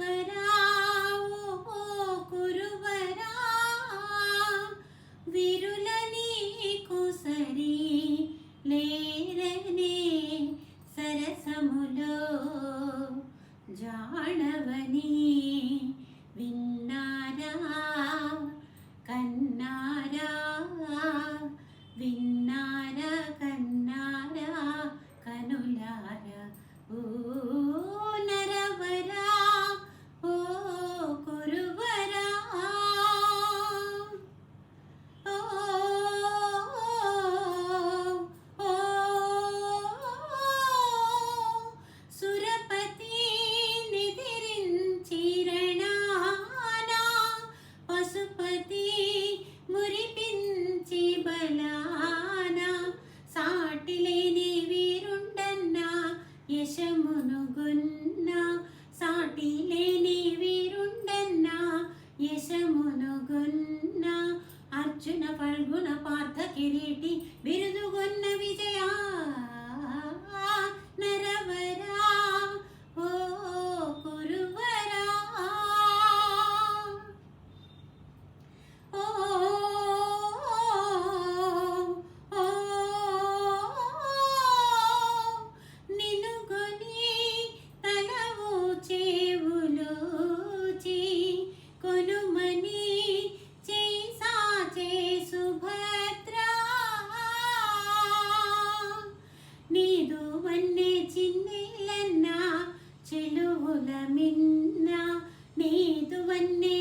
కురువరా ఓ కురువరా విరుల నీకు సరి లేరనే సరసములో జాడవని విన్నారా కన్నారా విన్నారా కన్నారా కనులారా ఓ నరవరా ఓ కురువరా ఓ ఓ సురపతి నిదిరించిరణానా పశుపతి మురిపించి బలానా సాటిలేని వీరుండన్నా యశమును గున్నా సాటిలేని వీరుండన్నా యశమును గున్నా అర్జున ఫల్గుణ పార్థ కిరీటి బిరుదుగొన్న విజయా నరవరా ఓ కురువరా ఓ ఓ నినుగొని తలవు చేవులోచి కొనుమని చేసాచే సుభద్రా నీదు వన్నే చిన్నెల్లన్నా చెలువుల మిన్న నీదు వన్నే